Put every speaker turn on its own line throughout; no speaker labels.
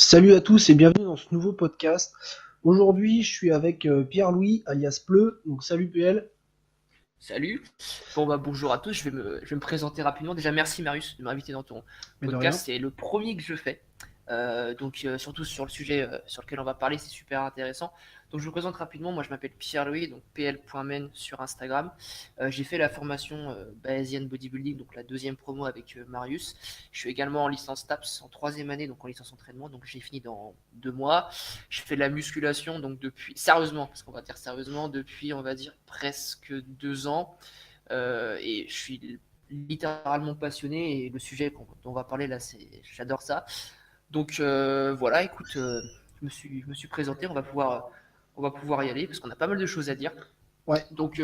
Salut à tous et bienvenue dans ce nouveau podcast. Aujourd'hui, je suis avec Pierre-Louis alias Pleu. Donc salut PL.
Salut. Bon bah bonjour à tous, je vais me présenter rapidement. Déjà merci Marius de m'inviter dans ton
Mais de rien.
podcast, c'est le premier que je fais. Surtout sur le sujet sur lequel on va parler, c'est super intéressant. Donc je vous présente rapidement, moi je m'appelle Pierre-Louis, donc pl.men sur Instagram. J'ai fait la formation Bayesian Bodybuilding, donc la deuxième promo avec Marius. Je suis également en licence TAPS en troisième année, donc en licence entraînement, donc j'ai fini dans 2 mois. Je fais de la musculation, donc depuis, sérieusement, parce qu'on va dire sérieusement, depuis, on va dire, presque 2 ans. Et je suis littéralement passionné et le sujet dont on va parler là, j'adore ça. Donc voilà, écoute, je me suis présenté, on va pouvoir y aller parce qu'on a pas mal de choses à dire.
Ouais,
Donc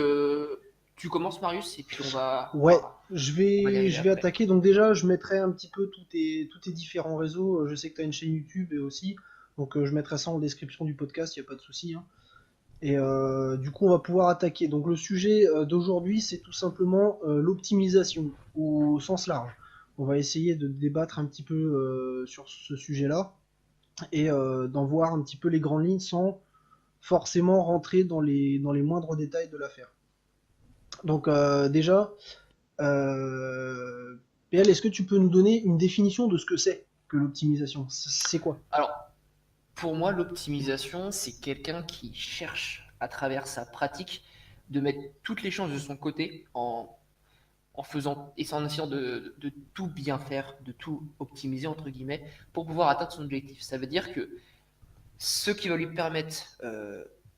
tu commences Marius et puis on va, on
ouais.
va,
Je
on va
vais,
dériver
je vais
après.
attaquer. Donc déjà, je mettrai un petit peu tous tes différents réseaux. Je sais que tu as une chaîne YouTube et aussi. Donc je mettrai ça en description du podcast, il n'y a pas de souci, hein. Et du coup, on va pouvoir attaquer. Donc le sujet d'aujourd'hui, c'est tout simplement l'optimisation au sens large. On va essayer de débattre un petit peu sur ce sujet-là et d'en voir un petit peu les grandes lignes sans forcément rentrer dans les moindres détails de l'affaire. Donc déjà, PL, est-ce que tu peux nous donner une définition de ce que c'est que l'optimisation? C'est quoi?
Alors, pour moi, l'optimisation, c'est quelqu'un qui cherche à travers sa pratique de mettre toutes les chances de son côté en faisant et en essayant de tout bien faire, de tout optimiser entre guillemets pour pouvoir atteindre son objectif. Ça veut dire que ce qui va lui permettre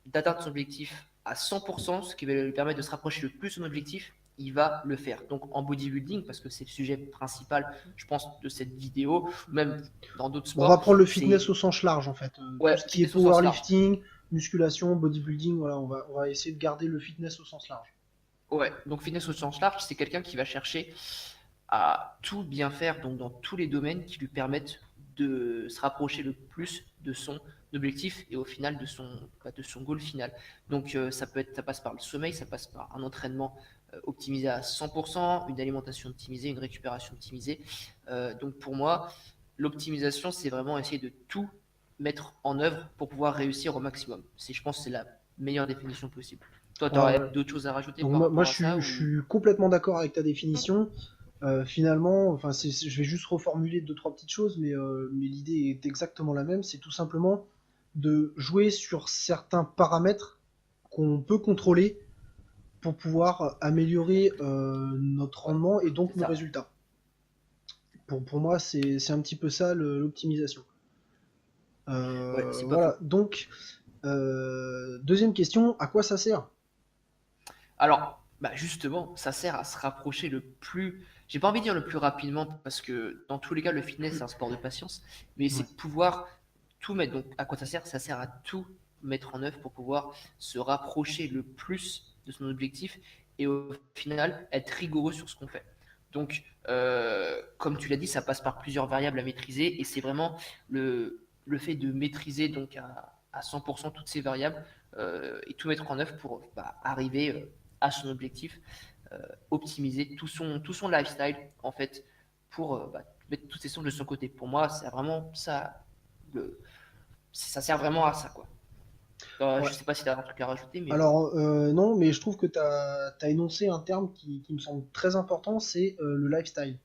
d'atteindre son objectif à 100%, ce qui va lui permettre de se rapprocher le plus de son objectif, il va le faire. Donc en bodybuilding, parce que c'est le sujet principal, je pense, de cette vidéo, ou même dans d'autres
Bon, on va
sports,
prendre le fitness
c'est
au sens large en fait. Tout
ouais,
ce qui est
fitness au sens large.
powerlifting, musculation, bodybuilding, voilà, on va essayer de garder le fitness au sens large.
Ouais, donc fitness au sens large, c'est quelqu'un qui va chercher à tout bien faire, donc dans tous les domaines qui lui permettent de se rapprocher le plus de son objectif et au final de son goal final. Donc ça passe par le sommeil, ça passe par un entraînement optimisé à 100%, une alimentation optimisée, une récupération optimisée. Donc pour moi, l'optimisation, c'est vraiment essayer de tout mettre en œuvre pour pouvoir réussir au maximum. Je pense que c'est la meilleure définition possible. Toi, tu
Ouais,
aurais
ouais.
d'autres choses à rajouter
Donc
par
moi
rapport
je
à ça
suis, je
ou...
suis complètement d'accord avec ta définition. Finalement, enfin, je vais juste reformuler deux trois petites choses, mais l'idée est exactement la même. C'est tout simplement de jouer sur certains paramètres qu'on peut contrôler pour pouvoir améliorer notre
Ouais,
rendement et donc
c'est
nos
ça.
résultats. Pour moi, c'est un petit peu ça l'optimisation.
Ouais, c'est pas
Voilà,
faux.
donc, deuxième question, à quoi ça sert?
Alors, bah justement, ça sert à se rapprocher le plus, j'ai pas envie de dire le plus rapidement, parce que dans tous les cas, le fitness, c'est un sport de patience, mais c'est
Ouais.
de pouvoir tout mettre. Donc, à quoi ça sert? Ça sert à tout mettre en œuvre pour pouvoir se rapprocher le plus de son objectif et au final, être rigoureux sur ce qu'on fait. Donc, comme tu l'as dit, ça passe par plusieurs variables à maîtriser et c'est vraiment le fait de maîtriser donc à 100% toutes ces variables et tout mettre en œuvre pour arriver à son objectif, optimiser tout son lifestyle en fait pour mettre toutes ses chances de son côté. Pour moi, c'est vraiment ça, ça sert vraiment à ça quoi.
Ouais.
Je sais pas si tu as un truc à rajouter, mais
Alors, non, mais je trouve que tu as énoncé un terme qui me semble très important, c'est le lifestyle.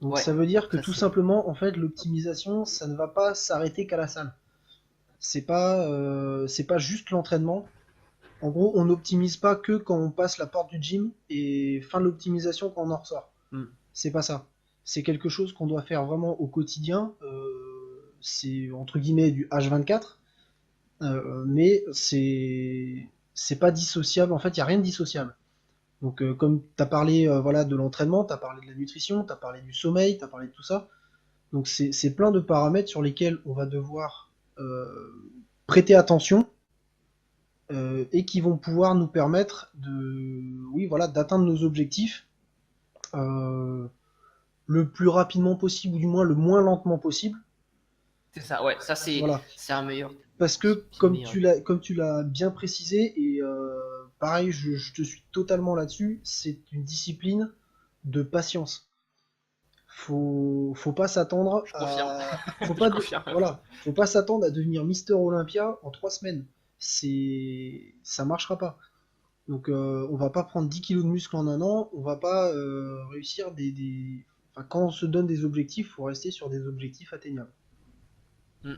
Donc
ouais,
ça veut dire que
ça
tout
c'est
simplement, en fait, l'optimisation, ça ne va pas s'arrêter qu'à la salle. C'est pas juste l'entraînement. En gros, on n'optimise pas que quand on passe la porte du gym et fin de l'optimisation quand on en ressort.
hmm,
C'est pas ça. C'est quelque chose qu'on doit faire vraiment au quotidien. C'est entre guillemets du H24, mais c'est pas dissociable. En fait, il y a rien de dissociable. Donc, comme tu as parlé voilà, de l'entraînement, tu as parlé de la nutrition, tu as parlé du sommeil, tu as parlé de tout ça. Donc, c'est plein de paramètres sur lesquels on va devoir prêter attention et qui vont pouvoir nous permettre oui, voilà, d'atteindre nos objectifs euh, le plus rapidement possible, ou du moins le moins lentement possible.
c'est ça, ouais, ça c'est
Voilà.
c'est un meilleur,
Parce que,
c'est une meilleure.
comme tu l'as bien précisé, et pareil, je te suis totalement là-dessus, c'est une discipline de patience. faut pas s'attendre
Je confirme.
à, faut
Je
pas,
confirme.
voilà, faut pas s'attendre à devenir Mister Olympia en 3 semaines. Ça marchera pas. Donc, on va pas prendre 10 kilos de muscle en un an, on va pas réussir enfin, quand on se donne des objectifs, faut rester sur des objectifs atteignables.
Mm.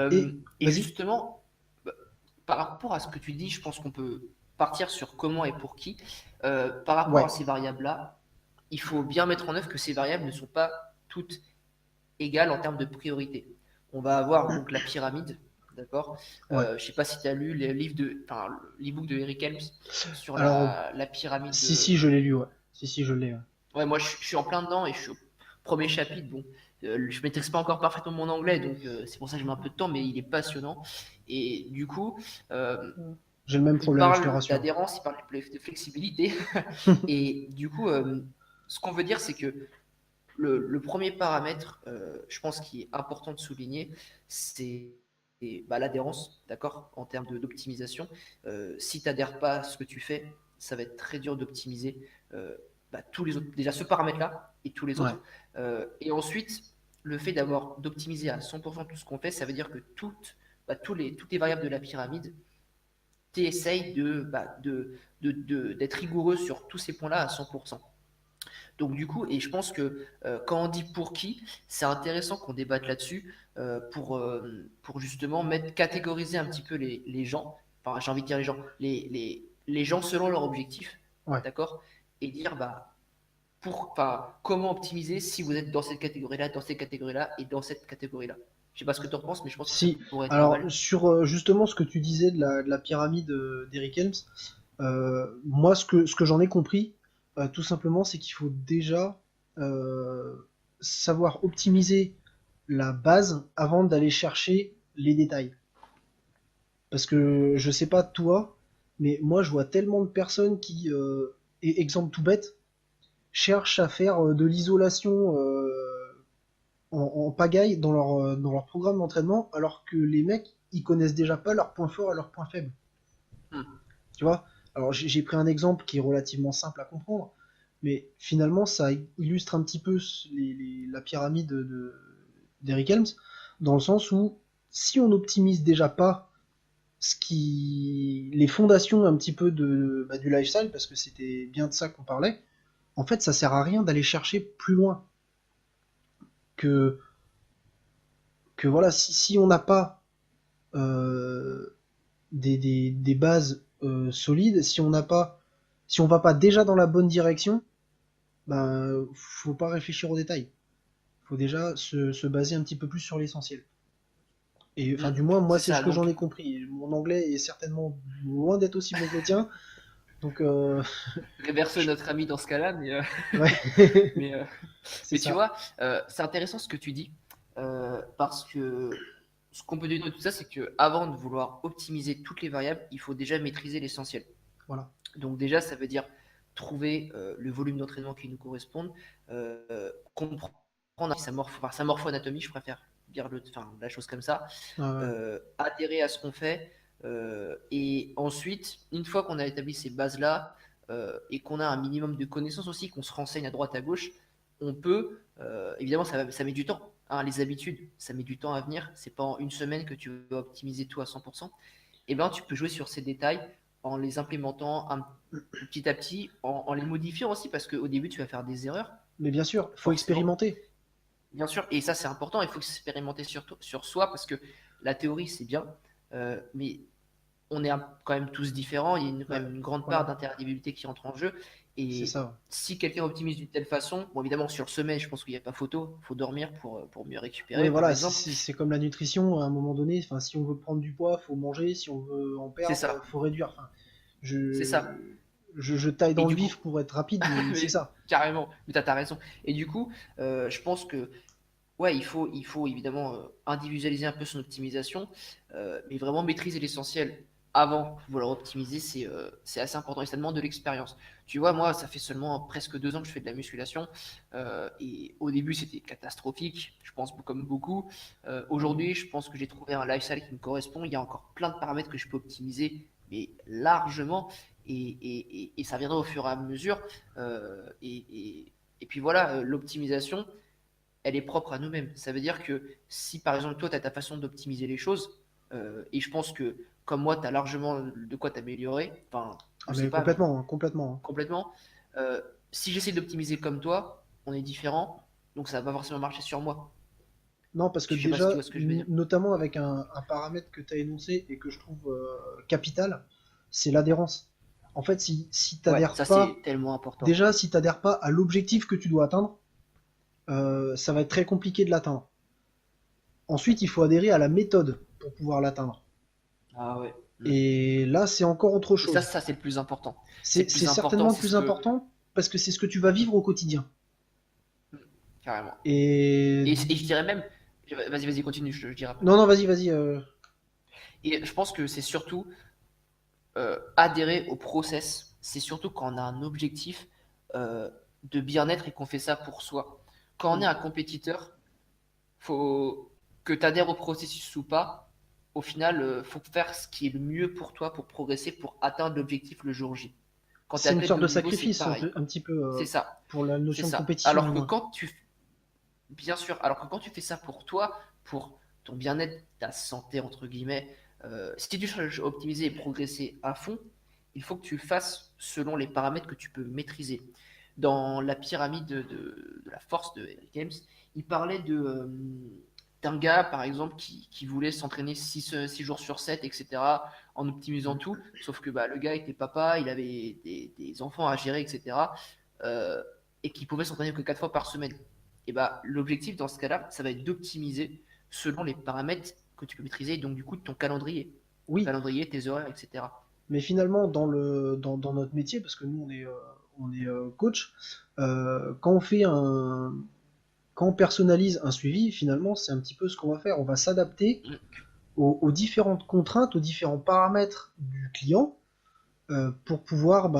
Et,
Et
vas-y.
justement, bah, par rapport à ce que tu dis, je pense qu'on peut partir sur comment et pour qui. Par rapport à
Ouais,
ces variables-là, il faut bien mettre en œuvre que ces variables ne sont pas toutes égales en termes de priorité. On va avoir donc la pyramide, d'accord.
ouais.
Je ne sais pas si tu as lu les livres enfin, l'e-book de Eric Helms sur
Alors,
la pyramide
si,
de.
si, je l'ai lu, ouais. Si, si, je l'ai, ouais.
Ouais, moi je suis en plein dedans et je suis au premier chapitre. Bon, je maîtrise pas encore parfaitement mon anglais, donc c'est pour ça que je mets un peu de temps, mais il est passionnant. Et du coup, euh,
J'ai le même
il
problème, je te
parle
rassure.
d'adhérence, il parle de flexibilité. Et du coup, ce qu'on veut dire, c'est que le premier paramètre, je pense, qui est important de souligner, c'est bah, l'adhérence, d'accord, en termes d'optimisation. Si tu n'adhères pas à ce que tu fais, ça va être très dur d'optimiser bah, tous les autres, déjà ce paramètre-là et tous les
Ouais,
autres. Et ensuite, le fait d'optimiser à 100% tout ce qu'on fait, ça veut dire que bah, toutes les variables de la pyramide, tu essayes d'être rigoureux sur tous ces points-là à 100%. Donc du coup, et je pense que quand on dit pour qui, c'est intéressant qu'on débatte là-dessus pour justement catégoriser un petit peu les gens, enfin j'ai envie de dire les gens, les gens selon leur objectif,
ouais.
d'accord. Et dire bah enfin, comment optimiser si vous êtes dans cette catégorie-là et dans cette catégorie-là. Je sais pas ce que tu en penses, mais je pense que ça
Si,
pourrait être pas
alors
mal.
sur justement ce que tu disais de la pyramide d'Eric Helms, moi ce que j'en ai compris, tout simplement, c'est qu'il faut déjà euh, savoir optimiser la base avant d'aller chercher les détails. Parce que je sais pas toi, mais moi je vois tellement de personnes qui, exemple tout bête, cherchent à faire de l'isolation en pagaille dans leur programme d'entraînement, alors que les mecs, ils connaissent déjà pas leurs points forts et leurs points faibles.
Hmm.
Tu vois? Alors j'ai pris un exemple qui est relativement simple à comprendre, mais finalement ça illustre un petit peu la pyramide d'Eric Helms, dans le sens où si on n'optimise déjà pas les fondations un petit peu du lifestyle, parce que c'était bien de ça qu'on parlait, en fait ça sert à rien d'aller chercher plus loin que, que voilà, si on n'a pas euh, des bases solides, si on va pas déjà dans la bonne direction, ben faut pas réfléchir aux détails. Faut déjà se baser un petit peu plus sur l'essentiel. Et enfin,
Hmm.
du moins, moi,
C'est
c'est ce
ça,
que j'en
donc
ai compris. Mon anglais est certainement loin d'être aussi bon que le tien, donc
réverse
je-
notre ami dans ce cas-là,
ouais,
mais, euh,
c'est
mais tu
ça.
vois, c'est intéressant ce que tu dis, parce que ce qu'on peut déduire de tout ça, c'est que avant de vouloir optimiser toutes les variables, il faut déjà maîtriser l'essentiel.
Voilà.
Donc déjà, ça veut dire trouver le volume d'entraînement qui nous corresponde, comprendre sa morpho-anatomie, je préfère dire enfin, la chose comme ça,
Ouais,
adhérer à ce qu'on fait, et ensuite, une fois qu'on a établi ces bases-là, et qu'on a un minimum de connaissances aussi, qu'on se renseigne à droite à gauche, on peut, évidemment, ça met du temps. Hein, les habitudes, ça met du temps à venir. C'est pas en une semaine que tu vas optimiser tout à 100%. Et ben, tu peux jouer sur ces détails en les implémentant petit à petit, en les modifiant aussi, parce qu'au début, tu vas faire des erreurs,
mais bien sûr, faut
forcément.
expérimenter.
Bien sûr, et ça c'est important, il faut expérimenter sur soi, parce que la théorie c'est bien, mais on est quand même tous différents, il y a quand
Ouais,
même une grande part
voilà,
d'interactivité qui entre en jeu,
c'est
et
ça.
si quelqu'un optimise d'une telle façon, bon évidemment sur le sommeil je pense qu'il n'y a pas photo, il faut dormir pour mieux
Oui,
récupérer par
voilà,
exemple,
c'est comme la nutrition, à un moment donné, enfin, si on veut prendre du poids, faut manger, si on veut en
c'est
perdre,
ça,
faut réduire. Enfin,
c'est ça.
je taille
Et
dans le
du coup,
vif pour être rapide, mais c'est
mais
ça.
carrément, mais t'as raison. Et du coup, je pense que ouais, il faut évidemment individualiser un peu son optimisation, mais vraiment maîtriser l'essentiel avant de vouloir optimiser, c'est assez important et ça demande de l'expérience. Tu vois, moi, ça fait seulement presque 2 ans que je fais de la musculation, et au début, c'était catastrophique, je pense, comme beaucoup. Aujourd'hui, je pense que j'ai trouvé un lifestyle qui me correspond. Il y a encore plein de paramètres que je peux optimiser, mais largement, et ça viendra au fur et à mesure. Et puis voilà, l'optimisation. elle est propre à nous-mêmes. Ça veut dire que si par exemple toi, tu as ta façon d'optimiser les choses, et je pense que comme moi, tu as largement de quoi t'améliorer, enfin,
Ah
je sais
mais
pas, mais
complètement, hein, complètement, hein.
complètement, euh, si j'essaie d'optimiser comme toi, on est différent, donc ça va pas forcément marcher sur moi.
Non, parce que
Je sais pas si tu
déjà,
vois ce que je veux dire.
notamment avec un paramètre que tu as énoncé et que je trouve capital, c'est l'adhérence. En fait, si
Ouais,
t'adhères
ça
pas,
c'est tellement important.
déjà, si t'adhères pas à l'objectif que tu dois atteindre, ça va être très compliqué de l'atteindre. Ensuite, il faut adhérer à la méthode pour pouvoir l'atteindre.
Ah ouais. Mm.
Et là, c'est encore autre
Et ça,
chose.
ça c'est le plus important. C'est
C'est
le
c'est
plus important,
certainement le
c'est ce
plus
que.
important parce que c'est ce que tu vas vivre au quotidien.
Mm, carrément.
Et
Et je dirais même. Vas-y, vas-y, continue, je dirai après.
non, non, vas-y, vas-y.
Et je pense que c'est surtout adhérer au process. C'est surtout quand on a un objectif de bien-être et qu'on fait ça pour soi. Quand on est un compétiteur, faut que tu adhères au processus ou pas. Au final, faut faire ce qui est le mieux pour toi pour progresser, pour atteindre l'objectif le jour J. Quand tu es
C'est une
athlète
sorte
de
de
haut niveau, c'est
sacrifice,
pareil.
un petit peu,
C'est ça.
pour la
C'est
notion de
ça.
compétition, du moins.
Bien sûr, alors que quand tu fais ça pour toi, pour ton bien-être, ta santé, entre guillemets, si tu cherches à optimiser et progresser à fond, il faut que tu le fasses selon les paramètres que tu peux maîtriser. Dans la pyramide de la force de Eric James, il parlait d'un gars, par exemple, qui voulait s'entraîner 6 jours sur 7, etc., en optimisant tout, sauf que bah, le gars était papa, il avait des enfants à gérer, etc., euh, et qui pouvait s'entraîner que 4 fois par semaine. Et bah, l'objectif dans ce cas-là, ça va être d'optimiser selon les paramètres que tu peux maîtriser, donc du coup de ton
Oui,
calendrier, tes horaires, etc.
mais finalement, dans notre métier, parce que nous, on est coach, quand on fait quand on personnalise un suivi, finalement, c'est un petit peu ce qu'on va faire. On va s'adapter
Mm.
aux différentes contraintes, aux différents paramètres du client pour pouvoir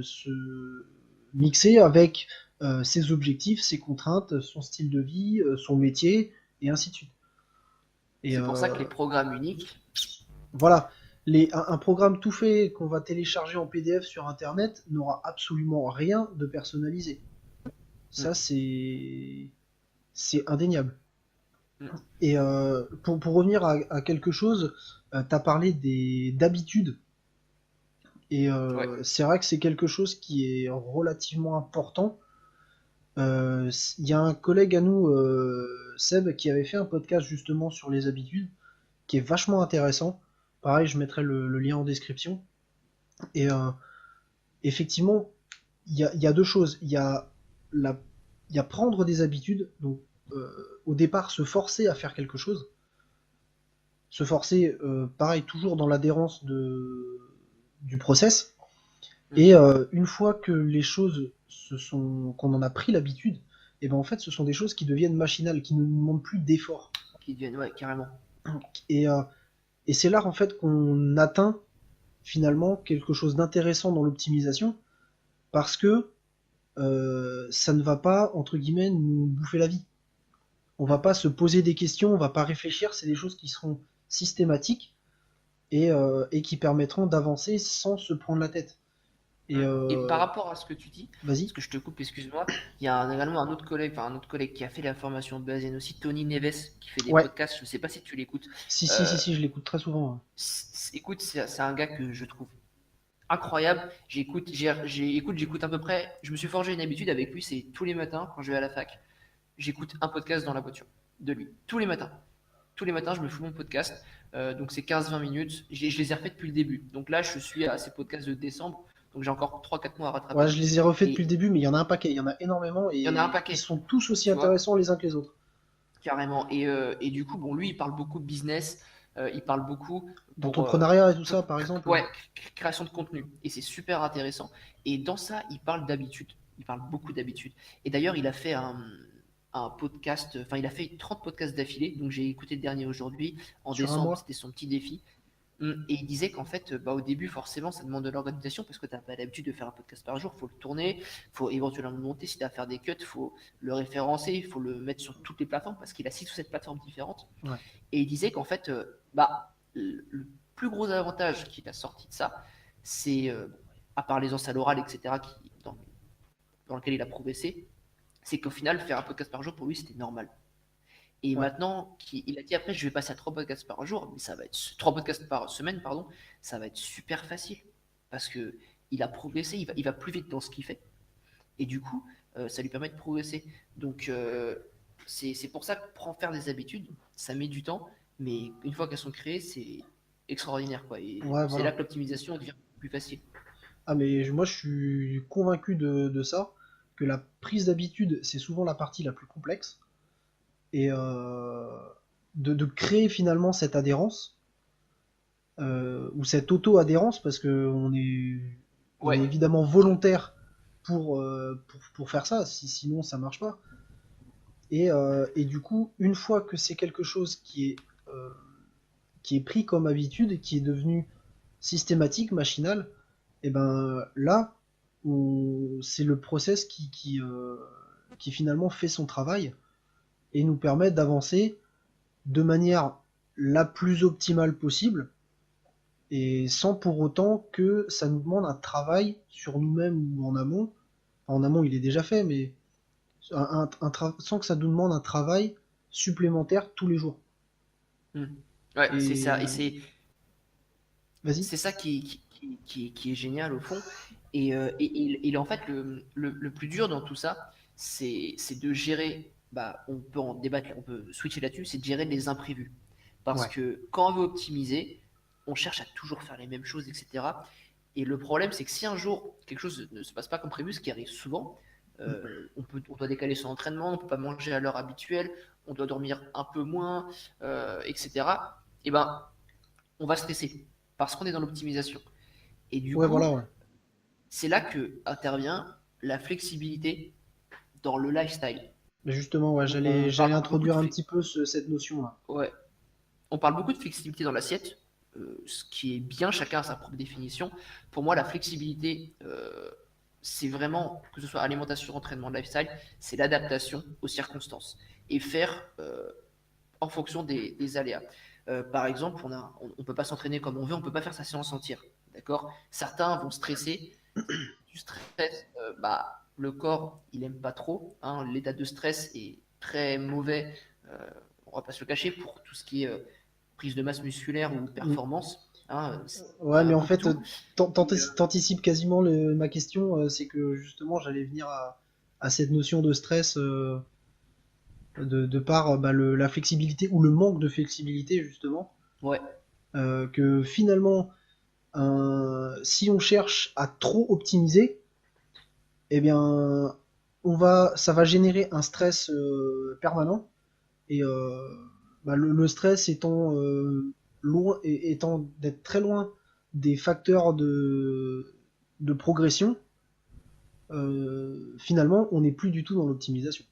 se mixer avec ses objectifs, ses contraintes, son style de vie, son métier, et ainsi de suite. Et
C'est pour ça que les programmes uniques,
voilà, un programme tout fait qu'on va télécharger en PDF sur Internet n'aura absolument rien de personnalisé. Ça,
mm,
c'est indéniable.
mm,
Et pour revenir à quelque chose, tu as parlé d'habitudes. Et
ouais,
c'est vrai que c'est quelque chose qui est relativement important. Il y a un collègue à nous, Seb, qui avait fait un podcast justement sur les habitudes, qui est vachement intéressant. Pareil, je mettrai le lien en description. Et effectivement, il y a deux choses. La, il y a prendre des habitudes, donc au départ se forcer à faire quelque chose. Se forcer, pareil, toujours dans l'adhérence du process.
mm,
Et une fois que les choses qu'on en a pris l'habitude, et ben en fait, ce sont des choses qui deviennent machinales, qui ne nous demandent plus d'effort.
qui deviennent, ouais, carrément.
Et, euh, et c'est là en fait qu'on atteint finalement quelque chose d'intéressant dans l'optimisation, parce que ça ne va pas entre guillemets nous bouffer la vie. On va
Mm,
pas se poser des questions, on va pas réfléchir. C'est des choses qui seront systématiques et qui permettront d'avancer sans se prendre la tête. Et
Et par rapport à ce que tu dis,
vas-y.
parce que je te coupe, excuse-moi, il y a également un autre collègue qui a fait la formation Bayesian aussi, Tony Neves, qui fait des
Ouais.
podcasts. Je sais pas si tu l'écoutes.
Si,
Euh,
si, je l'écoute très souvent, hein.
Écoute, c'est un gars que je trouve incroyable. J'écoute à peu près. Je me suis forgé une habitude avec lui, c'est tous les matins quand je vais à la fac, j'écoute un podcast dans la voiture de lui. Tous les matins. Tous les matins, je me fous mon podcast. Donc c'est 15-20 minutes. Je les ai refaits depuis le début. Donc là, je suis à ces podcasts de décembre. Donc j'ai encore 3-4 mois à
Ouais,
rattraper.
je les ai refaits depuis le
Et
début, mais il y en a un paquet, il y en a énormément
il y en a un
et ils
paquet,
sont tous aussi
tu vois,
intéressants les uns que les autres.
carrément. Et du coup, bon, lui, il parle beaucoup de business. Il parle beaucoup
D'entrepreneuriat et tout ça, par exemple.
ouais, création de contenu. Et c'est super intéressant. Et dans ça, il parle d'habitude. Il parle beaucoup d'habitude. Et d'ailleurs, il a fait un podcast, enfin, il a fait 30 podcasts d'affilée. Donc, j'ai écouté le dernier aujourd'hui. En
Sur un
décembre,
mois.
c'était son petit défi. Et il disait qu'en fait, bah, au début, forcément, ça demande de l'organisation parce que tu n'as pas l'habitude de faire un podcast par jour. Il faut le tourner, il faut éventuellement le monter. Si tu as à faire des cuts, il faut le référencer, il faut le mettre sur toutes les plateformes parce qu'il a 6 ou 7 plateformes différentes.
Ouais.
Et il disait qu'en fait, bah, le plus gros avantage qu'il a sorti de ça, c'est, à part les ans à l'oral, etc., dans lequel il a progressé, c'est qu'au final, faire un podcast par jour, pour lui, c'était normal. Et
Ouais.
maintenant, il a dit après, je vais passer à 3 podcasts par jour, mais ça va être 3 podcasts par semaine, pardon, ça va être super facile parce que il a progressé, il va plus vite dans ce qu'il fait, et du coup, ça lui permet de progresser. Donc, c'est pour ça que prendre faire des habitudes, ça met du temps, mais une fois qu'elles sont créées, c'est extraordinaire, quoi. Et
Ouais,
c'est là
voilà.
que l'optimisation devient plus facile.
Ah, mais moi, je suis convaincu de ça, que la prise d'habitude, c'est souvent la partie la plus complexe, et de créer finalement cette adhérence, ou cette auto-adhérence, parce que on est
Ouais,
évidemment volontaire pour faire ça, sinon ça marche pas. Et du coup, une fois que c'est quelque chose euh, qui est pris comme habitude, et qui est devenu systématique, machinal, et ben là, c'est le process qui finalement fait son travail et nous permet d'avancer de manière la plus optimale possible, et sans pour autant que ça nous demande un travail sur nous-mêmes ou en amont. En amont, il est déjà fait, mais sans que ça nous demande un travail supplémentaire tous les jours.
mm. Ouais, c'est ça. Et
Et vas-y.
c'est ça qui est génial au fond. Et en fait, le plus dur dans tout ça, c'est de gérer, bah, on peut en débattre, on peut switcher là-dessus, c'est de gérer les imprévus. Parce
Ouais.
que quand on veut optimiser, on cherche à toujours faire les mêmes choses, etc. Et le problème, c'est que si un jour quelque chose ne se passe pas comme prévu, ce qui arrive souvent, on doit décaler son entraînement, on ne peut pas manger à l'heure habituelle, on doit dormir un peu moins, etc. Et ben, on va stresser parce qu'on est dans l'optimisation. Et du
Ouais, voilà,
coup,
ouais.
c'est là que intervient la flexibilité dans le lifestyle.
Mais justement, ouais,
On
j'allais
parle beaucoup de
introduire un petit peu cette notion-là.
ouais, on parle beaucoup de flexibilité dans l'assiette, ce qui est bien, chacun a sa propre définition. Pour moi, la flexibilité, c'est vraiment, que ce soit alimentation, entraînement, lifestyle, c'est l'adaptation aux circonstances et faire en fonction des aléas. Par exemple, on peut pas s'entraîner comme on veut, on peut pas faire sa séance entière. D'accord. Certains vont stresser. Du stress, bah, le corps, il aime pas trop, hein. L'état de stress est très mauvais, euh, on va pas se le cacher, pour tout ce qui est prise de masse musculaire ou
Mm.
performance, hein,
Ouais,
ça
mais en
boucle
fait,
tout. Et,
t'anticipes quasiment ma question, c'est que justement, j'allais venir à cette notion de stress, de par bah, la flexibilité ou le manque de flexibilité, justement,
ouais,
que finalement, si on cherche à trop optimiser, eh bien, ça va générer un stress permanent. Et bah, le stress étant d'être très loin des facteurs de progression, finalement, on n'est plus du tout dans l'optimisation.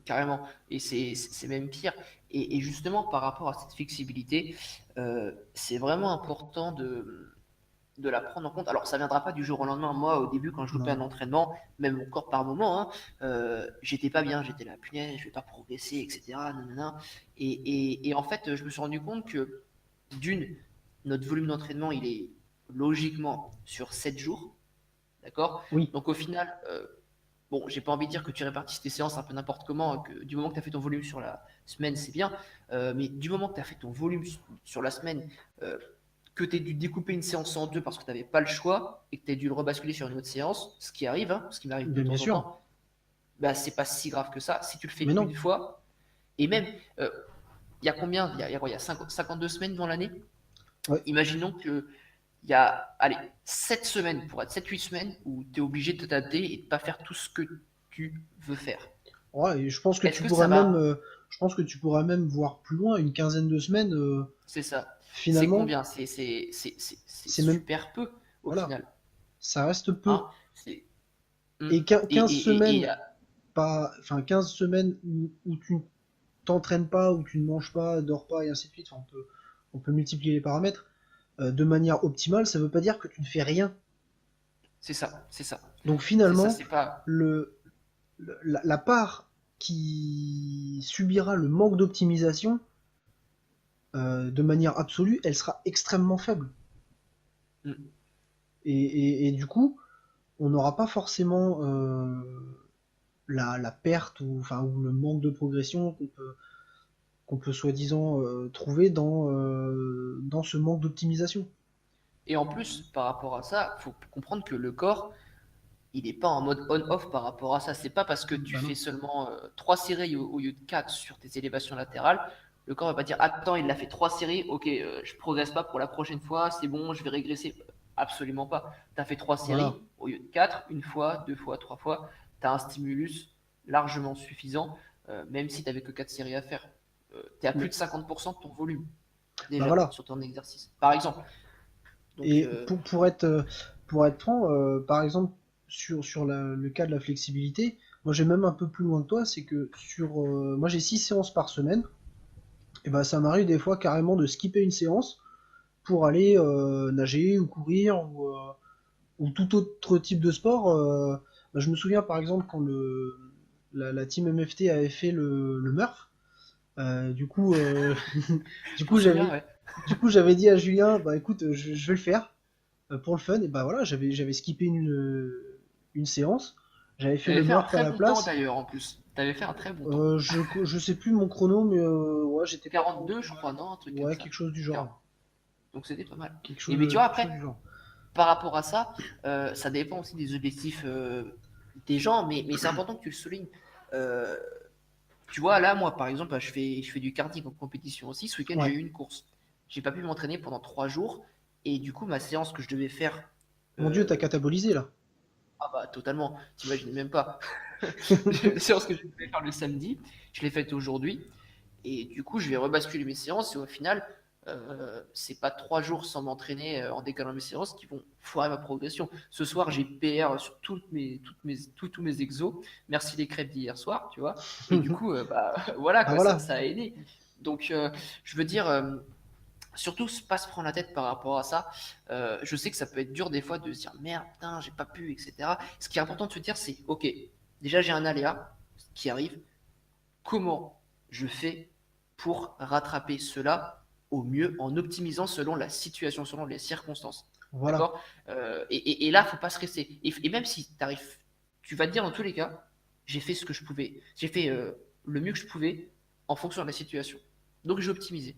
carrément. Et c'est même pire. Et justement, par rapport à cette flexibilité, c'est vraiment important de la prendre en compte. Alors, ça viendra pas du jour au lendemain. Moi, au début, quand je loupais un
Non.
entraînement, même mon corps par moment, hein, j'étais pas bien, j'étais là, punaise, je vais pas progresser, etc. Nanana. Et en fait, je me suis rendu compte que, d'une, notre volume d'entraînement, il est logiquement sur 7 jours, d'accord.
Oui,
Donc, au final, bon, j'ai pas envie de dire que tu répartisses tes séances un peu n'importe comment, que du moment que tu as fait ton volume sur la semaine, c'est bien, mais du moment que tu as fait ton volume sur la semaine, euh, que tu aies dû découper une séance en deux parce que tu n'avais pas le choix et que tu aies dû le rebasculer sur une autre séance, ce qui arrive, hein, ce qui m'arrive de
bien
temps en
sûr.
temps, bah, c'est pas si grave que ça. Si tu le fais
Mais
une
non.
fois, et même, il y a combien? Il y a quoi? Il y a 52 semaines dans l'année.
Ouais.
Imaginons que il y a, allez, 7 semaines, pour être 7-8 semaines, où tu es obligé de t'adapter et de ne pas faire tout ce que tu veux faire.
Ouais, et
Est-ce que ça va?
je pense que tu pourras même voir plus loin, une quinzaine de semaines,
C'est ça. C'est
finalement,
combien? C'est
c'est même,
super peu au
voilà,
final.
ça reste peu.
Hein. C'est, hum.
Et
Et,
15
et, et, et,
semaines, pas, enfin 15 semaines où tu t'entraînes pas, où tu ne manges pas, dors pas, et ainsi de suite, enfin, on peut multiplier les paramètres, de manière optimale, ça veut pas dire que tu ne fais rien.
c'est ça, c'est ça.
Donc
C'est ça,
finalement,
c'est pas.
le, la part qui subira le manque d'optimisation, de manière absolue, elle sera extrêmement faible.
Hum.
Et du coup, on n'aura pas forcément la perte ou le manque de progression qu'on peut soi-disant trouver dans ce manque d'optimisation.
Et en plus, par rapport à ça, faut comprendre que le corps, il n'est pas en mode on-off par rapport à ça. C'est pas parce que tu
Bah non.
fais seulement 3 séries au lieu de 4 sur tes élévations latérales, le corps va pas dire attends, il a fait 3 séries, ok, je progresse pas pour la prochaine fois, c'est bon, je vais régresser. Absolument pas. Tu as fait 3
Voilà.
séries au lieu de 4, une fois, deux fois, trois fois. Tu as un stimulus largement suffisant, même si tu n'avais que 4 séries à faire. Tu es à plus
Mais
de 50% de ton volume
bah
déjà
voilà.
sur ton exercice, par exemple. Donc,
Et pour être franc, par exemple, sur le cas de la flexibilité, moi j'ai même un peu plus loin que toi, c'est que moi j'ai 6 séances par semaine, et bah ça m'arrive des fois carrément de skipper une séance pour aller nager ou courir ou tout autre type de sport. Bah, je me souviens par exemple quand la team MFT avait fait le Murph, du coup, du
je me
coup
souviens,
j'avais
ouais.
du coup j'avais dit à Julien, bah écoute, je vais le faire pour le fun, et bah voilà, j'avais skippé une séance, j'avais fait
T'avais
le
fait un
Murph à
très
la
bon temps
place.
d'ailleurs en plus. T'avais fait un très bon temps.
Je sais plus mon chrono, mais ouais, j'étais pas trop
42,
trop
je
mal.
crois, non, un truc comme
Ouais,
ça.
quelque chose du
40.
genre.
Donc c'était pas mal.
Quelque
Et mais tu vois,
quelque chose
après,
du genre.
par rapport à ça, ça dépend aussi des objectifs des gens, mais c'est important que tu le soulignes. Euh, Tu vois, là, moi, par exemple, bah, je fais du karting en compétition aussi. Ce week-end, j'ai
Ouais.
eu une course. J'ai pas pu m'entraîner pendant 3 jours. Et du coup, ma séance que je devais faire,
Mon Dieu, t'as
euh,
catabolisé là.
ah bah totalement, t'imagines même pas. La séance que je devais faire le samedi, je l'ai faite aujourd'hui. Et du coup, je vais rebasculer mes séances. Et au final, c'est pas 3 jours sans m'entraîner en décalant mes séances qui vont foirer ma progression. Ce soir, j'ai PR sur tous mes exos. Merci les crêpes d'hier soir, tu vois. Et du coup, bah, voilà,
Bah
quoi, ça,
voilà.
ça a aidé. Donc, je veux dire, surtout pas se prendre la tête par rapport à ça. Je sais que ça peut être dur des fois de se dire merde, putain, j'ai pas pu, etc. Ce qui est important de se dire, c'est ok, déjà j'ai un aléa qui arrive. Comment je fais pour rattraper cela au mieux en optimisant selon la situation, selon les circonstances.
Voilà.
D'accord. Et là, faut pas stresser. Et même si tu arrives, tu vas te dire dans tous les cas, j'ai fait ce que je pouvais. J'ai fait le mieux que je pouvais en fonction de la situation. Donc j'ai optimisé.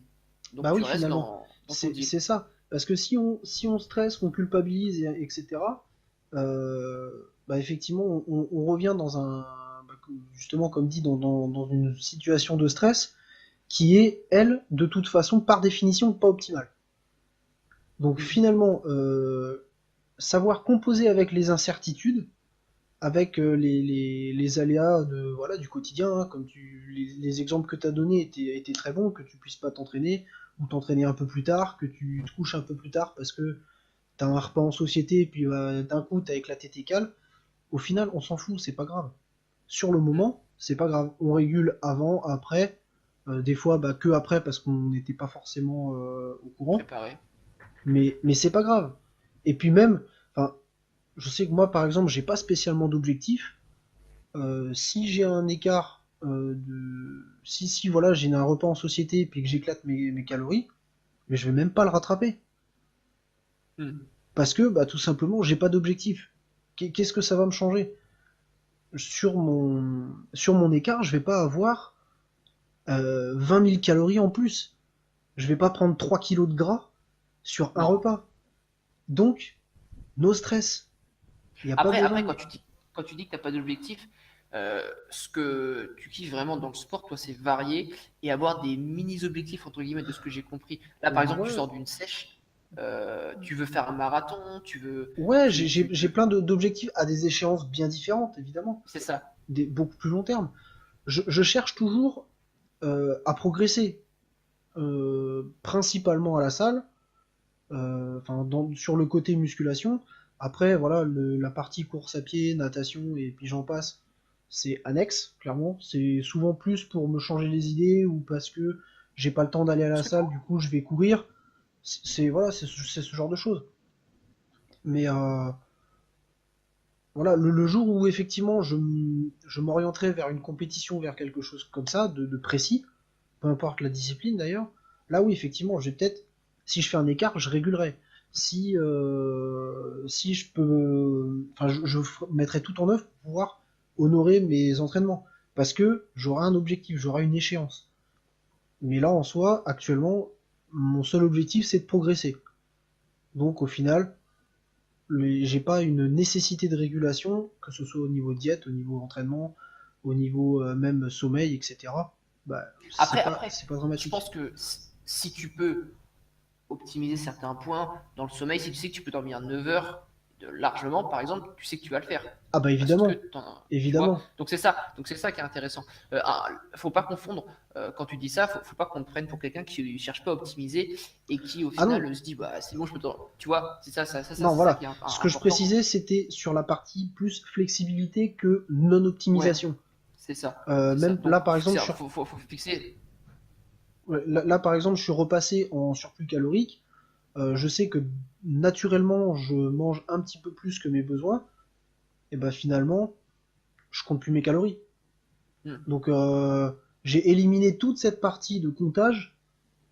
Donc
Bah
tu
oui,
restes
finalement.
dans ton deal.
C'est ça. Parce que si on stresse, qu'on culpabilise, etc., bah effectivement, on revient justement, comme dit, dans une situation de stress qui est, elle, de toute façon, par définition, pas optimale. Donc
Mm.
finalement, savoir composer avec les incertitudes, avec les aléas voilà, du quotidien, hein, comme les exemples que tu as donnés étaient très bons, que tu puisses pas t'entraîner, ou t'entraîner un peu plus tard, que tu te couches un peu plus tard parce que tu as un repas en société, et puis d'un coup tu as éclaté tes cales. Au final, on s'en fout, c'est pas grave. Sur le
Mm.
moment, c'est pas grave. On régule avant, après, des fois bah, que après parce qu'on n'était pas forcément au courant,
Préparé.
mais c'est pas grave. Et puis même, enfin, je sais que moi par exemple, j'ai pas spécialement d'objectif. Si j'ai un écart si voilà, j'ai un repas en société et puis que j'éclate mes calories, mais je vais même pas le rattraper.
Mm.
Parce que bah, tout simplement, j'ai pas d'objectif. Qu'est-ce que ça va me changer? Sur mon écart, je vais pas avoir 20 000 calories en plus. Je vais pas prendre 3 kilos de gras sur un
Non.
repas. Donc, no stress. Il n'y a pas
Après,
besoin.
quand tu dis que tu n'as pas d'objectif, ce que tu kiffes vraiment dans le sport, toi, c'est varier et avoir des mini-objectifs, entre guillemets, de ce que j'ai compris. Là, par exemple, tu
Ouais,
sors d'une sèche, tu veux faire un marathon, tu veux.
ouais,
Tu
j'ai
veux...
plein d'objectifs à des échéances bien différentes, évidemment.
C'est ça.
Beaucoup plus long terme. Je cherche toujours à progresser, principalement à la salle, sur le côté musculation. Après, voilà, la partie course à pied, natation et puis j'en passe, c'est annexe, clairement. C'est souvent plus pour me changer les idées ou parce que j'ai pas le temps d'aller à la
C'est
salle,
cool.
du coup je vais courir. Voilà, c'est ce genre de choses. Mais voilà, le jour où effectivement je m'orienterai vers une compétition, vers quelque chose comme ça, de précis, peu importe la discipline d'ailleurs, là oui, effectivement, j'ai peut-être, si je fais un écart, je régulerai. Si je peux, enfin, je mettrai tout en œuvre pour pouvoir honorer mes entraînements. Parce que j'aurai un objectif, j'aurai une échéance. Mais là, en soi, actuellement, mon seul objectif, c'est de progresser. Donc, au final, j'ai pas une nécessité de régulation, que ce soit au niveau diète, au niveau entraînement, au niveau même sommeil, etc. Bah,
Après,
c'est pas
je
dramatique.
pense que si tu peux optimiser certains points dans le sommeil, si tu sais que tu peux dormir 9 heures largement, par exemple, tu sais que tu vas le faire.
Ah bah
Parce que,
évidemment,
tu vois,
évidemment.
donc c'est ça qui est intéressant. Faut pas confondre, quand tu dis ça, faut pas qu'on te prenne pour quelqu'un qui cherche pas à optimiser et qui au
Ah non,
final se dit, bah c'est bon, je peux tu vois,
non,
c'est ça
voilà.
qui est
Ce que je
important.
précisais, c'était sur la partie plus flexibilité que
Ouais,
non-optimisation.
c'est ça, c'est ça.
Même là,
Donc
par exemple, je suis,
faut fixer.
ouais, là, par exemple, je suis repassé en surplus calorique. Je sais que naturellement, je mange un petit peu plus que mes besoins. Et bah finalement, je compte plus mes calories.
Hmm.
Donc j'ai éliminé toute cette partie de comptage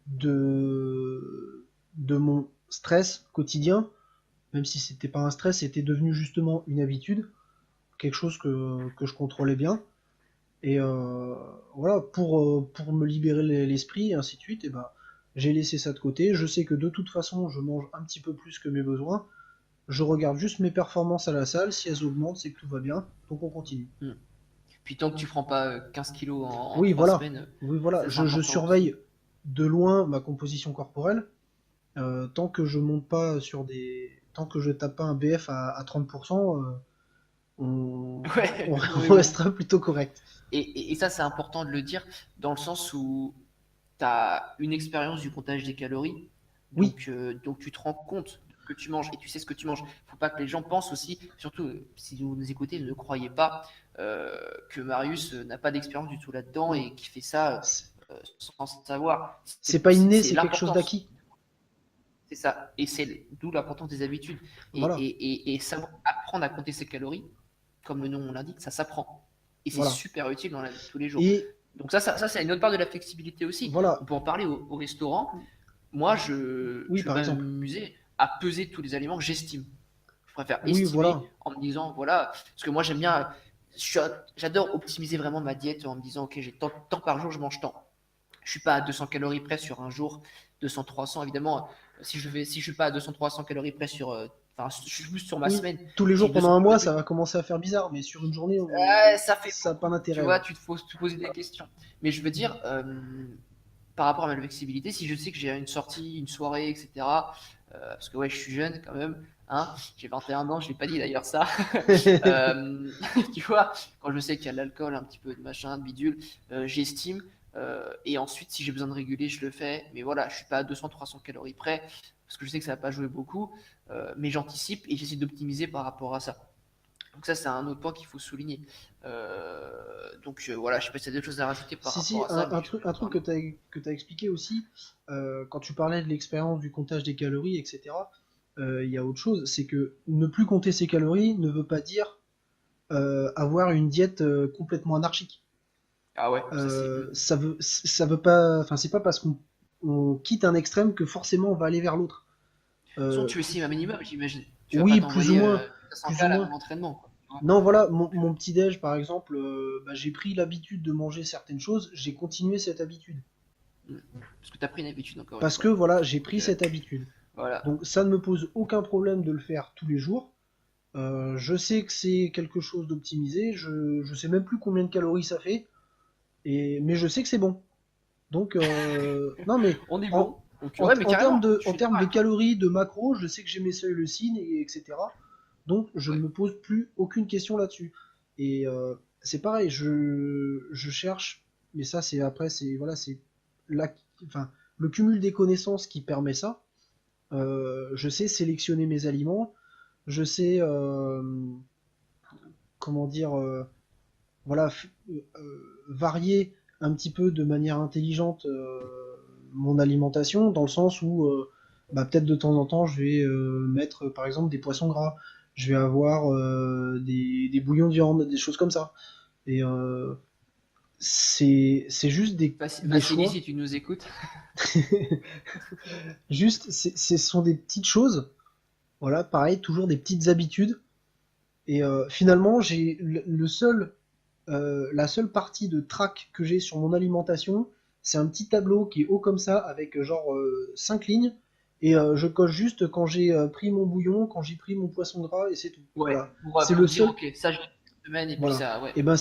de mon stress quotidien, même si c'était pas un stress, c'était devenu justement une habitude, quelque chose que je contrôlais bien. Et voilà, pour me libérer l'esprit et ainsi de suite, et ben, j'ai laissé ça de côté. Je sais que de toute façon, je mange un petit peu plus que mes besoins. Je regarde juste mes performances à la salle. Si elles augmentent, c'est que tout va bien. Donc on continue.
Hmm. Puis tant que tu prends pas 15 kilos en
Oui,
3
voilà.
semaines,
Oui, voilà.
c'est
Je
important aussi.
surveille de loin ma composition corporelle. Tant que je monte pas sur des. Tant que je tape pas un BF à 30%,
Ouais, on est
on
bon.
restera plutôt correct.
Et ça, c'est important de le dire, dans le sens où tu as une expérience du comptage des calories,
Oui,
donc tu te rends compte de ce que tu manges et tu sais ce que tu manges. Faut pas que les gens pensent aussi, surtout si vous nous écoutez, ne croyez pas que Marius n'a pas d'expérience du tout là-dedans
non.
et qui fait ça
C'est
sans savoir.
c'est pas inné,
C'est
c'est quelque chose
l'importance.
d'acquis.
C'est ça. Et c'est d'où l'importance des habitudes.
Voilà,
Et savoir apprendre à compter ses calories, comme le nom l'indique, ça s'apprend. Et c'est
voilà.
super utile dans la vie de tous les jours.
Et
Donc ça c'est une autre part de la flexibilité aussi. On
voilà.
peut en parler au restaurant. Moi,
Oui,
je vais
par
pas
exemple.
m'amuser à peser tous les aliments que j'estime. Je préfère
Oui, voilà.
estimer en me disant, voilà, parce que moi j'aime bien, j'adore optimiser vraiment ma diète en me disant, ok, j'ai tant par jour, je mange tant. Je suis pas à 200 calories près sur un jour, 200, 300 évidemment. Si je suis pas à 200, 300 calories près sur, enfin, je suis juste sur ma
Oui,
semaine.
tous les
Si
jours
j'ai
pendant
200
un mois,
calories,
ça va commencer à faire bizarre, mais sur une journée,
ça fait
ça n'a pas
beaucoup. Tu
d'intérêt.
vois,
Ouais.
tu te poses, te poser des questions. Mais je veux dire, par rapport à ma flexibilité, si je sais que j'ai une sortie, une soirée, etc. Parce que ouais, je suis jeune quand même, hein, j'ai 21 ans, je l'ai pas dit d'ailleurs ça. Euh, tu vois, quand je sais qu'il y a de l'alcool, un petit peu de machin, de bidule, j'estime. Et ensuite, si j'ai besoin de réguler, je le fais. Mais voilà, je suis pas à 200-300 calories près, parce que je sais que ça va pas jouer beaucoup. Mais j'anticipe et j'essaie d'optimiser par rapport à ça. Donc ça, c'est un autre point qu'il faut souligner. Voilà, je sais pas si tu as d'autres choses à rajouter par
Si,
rapport
si,
à ça, mais
un
je
truc
parle.
que tu as expliqué aussi, quand tu parlais de l'expérience du comptage des calories, etc., il y a autre chose, c'est que ne plus compter ses calories ne veut pas dire avoir une diète complètement anarchique.
Ah ouais, ça c'est.
Ça veut pas, enfin, c'est pas parce qu'on on quitte un extrême que forcément on va aller vers l'autre.
Sinon,
Euh,
tu estimes un minimum, j'imagine. Tu vas pas
oui, plus ou
t'envoyer
moins,
500
plus ou
cales
moins.
avant l'entraînement, quoi. Tu vois.
Non, voilà,
Donc,
mon petit-déj, par exemple, bah, j'ai pris l'habitude de manger certaines choses, j'ai continué cette habitude.
parce que tu as pris une habitude, encore une
Parce que,
fois.
voilà, j'ai
Donc,
pris cette habitude.
voilà.
Donc, ça ne me pose aucun problème de le faire tous les jours. Je sais que c'est quelque chose d'optimisé, je sais même plus combien de calories ça fait, mais je sais que c'est bon. Donc, non, mais
On est
en,
bon. Donc, ouais, mais carrément, je
en
suis
termes
d'accord
de
avec toi.
calories, de macros, je sais que j'ai mes seuils leucines, etc. Donc, je ne
Ouais.
me pose plus aucune question là-dessus. Et c'est pareil, je cherche, mais ça, c'est après, c'est voilà, c'est la, enfin, le cumul des connaissances qui permet ça. Je sais sélectionner mes aliments, je sais, comment dire, voilà, varier un petit peu de manière intelligente mon alimentation, dans le sens où bah, peut-être de temps en temps je vais mettre par exemple des poissons gras, je vais avoir des bouillons de viande, des choses comme ça. Et c'est juste des
Vassili,
choix.
si tu nous écoutes.
Juste, ce sont des petites choses. Voilà, pareil, toujours des petites habitudes. Et finalement, la seule partie de track que j'ai sur mon alimentation, c'est un petit tableau qui est haut comme ça, avec genre 5 lignes. Et je coche juste quand j'ai pris mon bouillon, quand j'ai pris mon poisson gras, et c'est tout.
Ouais,
Voilà.
pour,
C'est le
pour dire,
seul.
ok, ça, j'ai une semaine, et puis
Voilà.
ça, ouais.
Et ben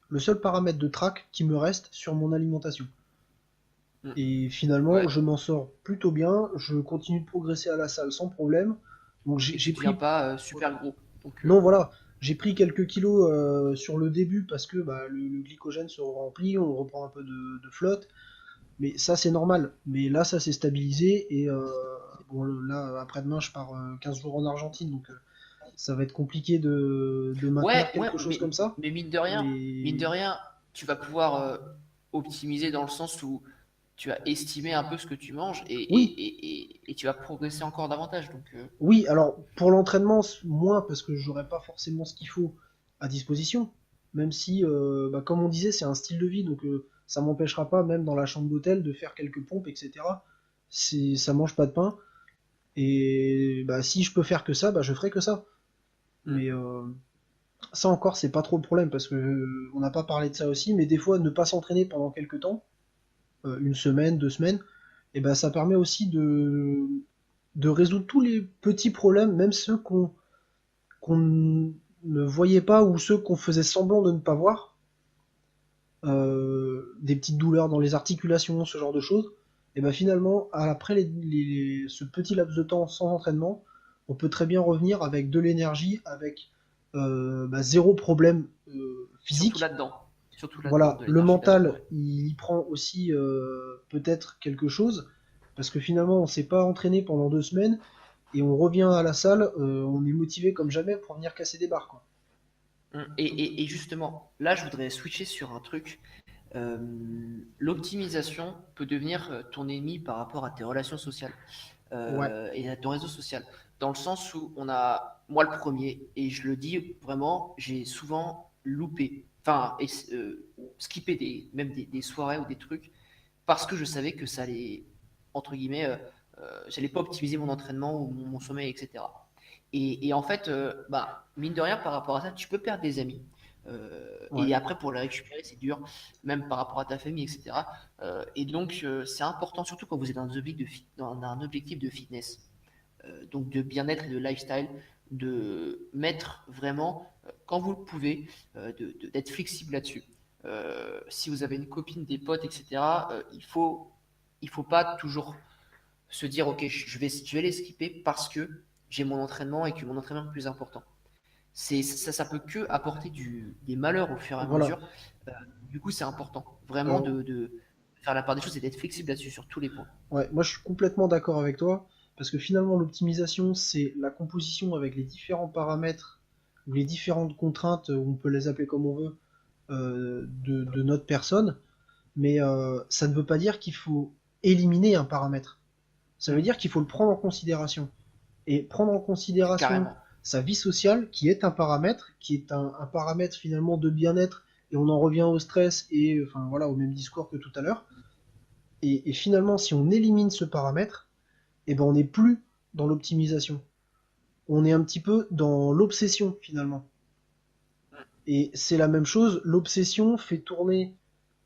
le seul paramètre de track qui me reste sur mon alimentation.
Mm.
Et finalement,
Ouais.
je m'en sors plutôt bien. Je continue de progresser à la salle sans problème. Donc
Et
j'ai
tu deviens
pris.
pas super gros. Donc,
Non, voilà, j'ai pris quelques kilos sur le début parce que bah, le glycogène se remplit, on reprend un peu de flotte, mais ça c'est normal. Mais là, ça s'est stabilisé et bon, là, après-demain, je pars 15 jours en Argentine, donc ça va être compliqué de
ouais,
maintenir
ouais,
quelque chose comme ça.
mais mine de
Mais
rien, tu vas pouvoir optimiser dans le sens où tu vas estimer un peu ce que tu manges
oui,
et tu vas progresser encore davantage. Donc,
oui, alors pour l'entraînement, moins parce que j'aurais pas forcément ce qu'il faut à disposition, même si, bah, comme on disait, c'est un style de vie, donc ça m'empêchera pas, même dans la chambre d'hôtel, de faire quelques pompes, etc. Ça mange pas de pain, et bah, si je peux faire que ça, bah, je ferai que ça.
mm,
Mais ça encore, c'est pas trop le problème, parce que on n'a pas parlé de ça aussi, mais des fois, ne pas s'entraîner pendant quelques temps, une semaine, 2 semaines, et ben ça permet aussi de résoudre tous les petits problèmes, même ceux qu'on ne voyait pas ou ceux qu'on faisait semblant de ne pas voir, des petites douleurs dans les articulations, ce genre de choses, et ben finalement, après ce petit laps de temps sans entraînement, on peut très bien revenir avec de l'énergie, avec bah, zéro problème
surtout
physique.
là-dedans. Surtout là-dedans,
Voilà,
de
le
l'énergie là-dedans,
mental,
ouais.
il y prend aussi peut-être quelque chose, parce que finalement, on s'est pas entraîné pendant 2 semaines, et on revient à la salle, on est motivé comme jamais pour venir casser des barres, quoi.
Et justement, là, je voudrais switcher sur un truc. Euh, L'optimisation peut devenir ton ennemi par rapport à tes relations sociales
Ouais.
et à ton réseau social. Dans le sens où on a, moi le premier, et je le dis vraiment, j'ai souvent loupé, enfin, skippé même des soirées ou des trucs, parce que je savais que ça allait, entre guillemets, j'allais pas optimiser mon entraînement ou mon sommeil, etc. Et en fait, bah, mine de rien, par rapport à ça, tu peux perdre des amis.
Ouais.
Et après, pour les récupérer, c'est dur, même par rapport à ta famille, etc. Et donc, c'est important, surtout quand vous êtes dans un objectif de fitness, donc de bien-être et de lifestyle, de mettre vraiment, quand vous le pouvez, d'être flexible là-dessus. Si vous avez une copine, des potes, etc., il faut pas toujours se dire, ok, je vais les skipper parce que j'ai mon entraînement et que mon entraînement est plus important. Ça peut que apporter des malheurs au fur et à
Voilà.
mesure. Euh, du coup, c'est important vraiment
Alors,
de faire la part des choses et d'être flexible là-dessus sur tous les points.
ouais, moi je suis complètement d'accord avec toi, parce que finalement l'optimisation, c'est la composition avec les différents paramètres ou les différentes contraintes, on peut les appeler comme on veut, de notre personne, mais ça ne veut pas dire qu'il faut éliminer un paramètre. Ça veut
Mm.
dire qu'il faut le prendre en considération. Et prendre en considération
Carrément.
sa vie sociale, qui est un paramètre, qui est un paramètre finalement de bien-être, et on en revient au stress et enfin voilà au même discours que tout à l'heure. Et finalement, si on élimine ce paramètre, eh ben on n'est plus dans l'optimisation. On est un petit peu dans l'obsession finalement. Et c'est la même chose, l'obsession fait tourner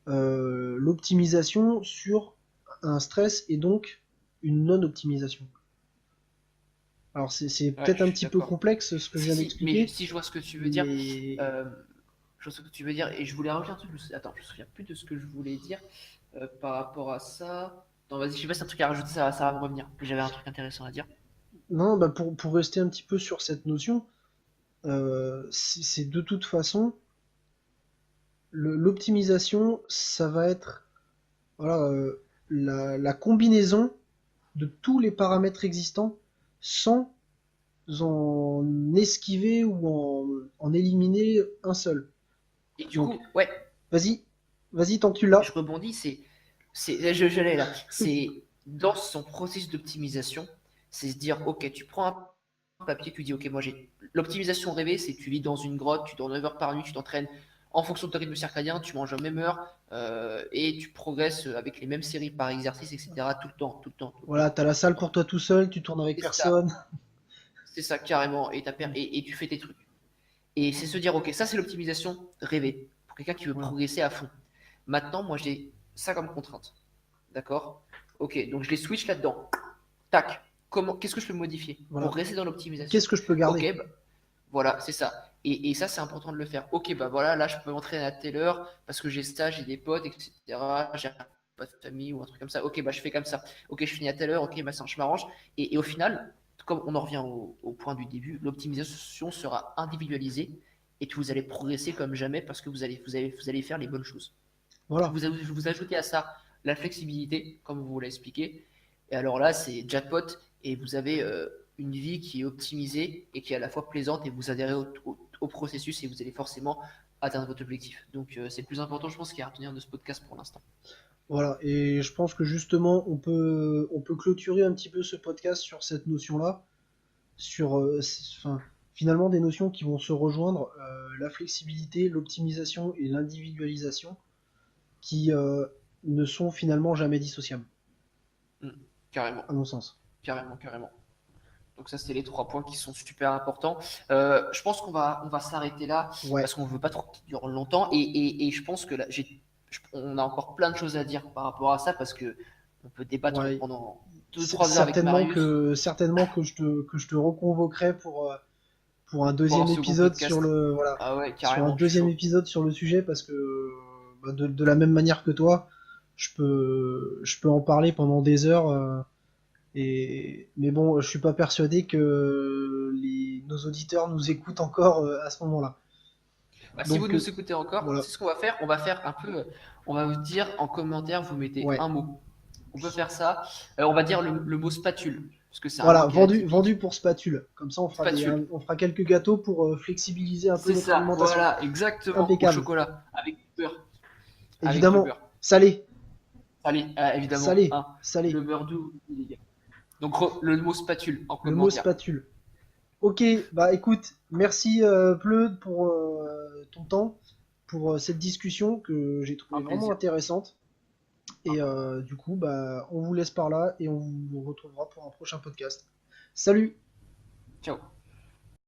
l'optimisation sur un stress et donc une non-optimisation. Alors c'est
Ouais,
peut-être
je
un
suis
petit peu
d'accord.
complexe ce que je
Si,
viens
si, mais
d'expliquer,
si je vois ce que tu veux dire,
mais
euh, je vois ce que tu veux dire, et je voulais rajouter un truc. Attends, je me souviens plus de ce que je voulais dire par rapport à ça. Non, vas-y, je sais pas si c'est un truc à rajouter, ça va me revenir. J'avais un truc intéressant à dire.
non, bah pour rester un petit peu sur cette notion, c'est de toute façon l'optimisation, ça va être voilà, la combinaison de tous les paramètres existants sans en esquiver ou en éliminer un seul.
Et du
Donc,
coup, ouais,
vas-y, vas-y tant que tu
je
l'as.
rebondis, j'allais là, c'est dans son processus d'optimisation, c'est se dire, ok, tu prends un papier, tu dis, ok, moi j'ai l'optimisation rêvée, c'est que tu vis dans une grotte, tu dors 9 heures par nuit, tu t'entraînes en fonction de ton rythme circadien, tu manges à la même heure et tu progresses avec les mêmes séries par exercice, etc. tout le temps, tout le temps, tout le temps.
Voilà, t'as la salle pour toi tout seul, tu tournes avec
C'est ça,
personne.
C'est ça, carrément. Et tu fais tes trucs. Et c'est se dire, ok, ça c'est l'optimisation rêvée pour quelqu'un qui veut
Voilà.
progresser à fond. Maintenant, moi j'ai ça comme contrainte. D'accord? Ok, donc je les switch là-dedans. Tac. Qu'est-ce que je peux modifier
Voilà.
pour rester dans l'optimisation?
Qu'est-ce que je peux garder?
Ok, bah, voilà, c'est ça. Et ça, c'est important de le faire. Ok, bah voilà, là, je peux m'entraîner à telle heure parce que j'ai stage, j'ai des potes, etc. J'ai pas de famille ou un truc comme ça. Ok, bah je fais comme ça. Ok, je finis à telle heure. Ok, bah ça, je m'arrange. Et au final, comme on en revient au point du début, l'optimisation sera individualisée et que vous allez progresser comme jamais parce que vous allez faire les bonnes choses.
Voilà.
Vous ajoutez à ça la flexibilité, comme vous l'avez expliqué. Et alors là, c'est jackpot et vous avez une vie qui est optimisée et qui est à la fois plaisante et vous adhérez au processus et vous allez forcément atteindre votre objectif. Donc c'est le plus important, je pense, qu'il y a à retenir de ce podcast pour l'instant.
Voilà. Et je pense que justement, on peut clôturer un petit peu ce podcast sur cette notion-là, sur enfin, finalement des notions qui vont se rejoindre, la flexibilité, l'optimisation et l'individualisation, qui ne sont finalement jamais dissociables,
Mm, carrément,
à mon sens.
carrément, carrément. Donc ça, c'est les 3 points qui sont super importants. Je pense on va s'arrêter là
Ouais,
parce qu'on ne veut pas trop qu'il dure longtemps. Et je pense que là, on a encore plein de choses à dire par rapport à ça parce que on peut débattre
ouais.
pendant 2-3 heures avec Marius
Certainement que je te reconvoquerai pour un
pour un
deuxième
second
épisode sur
podcast.
le voilà,
Ah ouais,
sur un
carrément, je suis
deuxième
chaud.
épisode sur le sujet parce que bah, de la même manière que toi, je peux en parler pendant des heures. Mais bon, je suis pas persuadé que nos auditeurs nous écoutent encore à ce moment-là.
Bah, si vous
Donc
nous écoutez encore,
voilà,
c'est ce qu'on va faire. On va faire un peu. On va vous dire en commentaire, vous mettez
ouais.
un mot. On peut faire ça. On va dire le mot spatule parce que c'est un
Voilà,
mot qui est
vendu
atypique.
pour spatule. Comme ça,
Spatule.
on fera quelques gâteaux pour flexibiliser un peu
C'est
notre
ça,
alimentation.
voilà, exactement, au
Impeccable.
chocolat, avec du beurre, avec du
Évidemment,
beurre.
salé,
Allez, évidemment,
salé,
le
salé.
beurre doux, les gars. Donc le mot spatule en
Le mot
commentaire.
spatule. Ok, bah écoute, merci Pleu pour ton temps, pour cette discussion que j'ai
Un
trouvée vraiment
plaisir.
intéressante. Et du coup, bah, on vous laisse par là et on vous retrouvera pour un prochain podcast. Salut!
Ciao.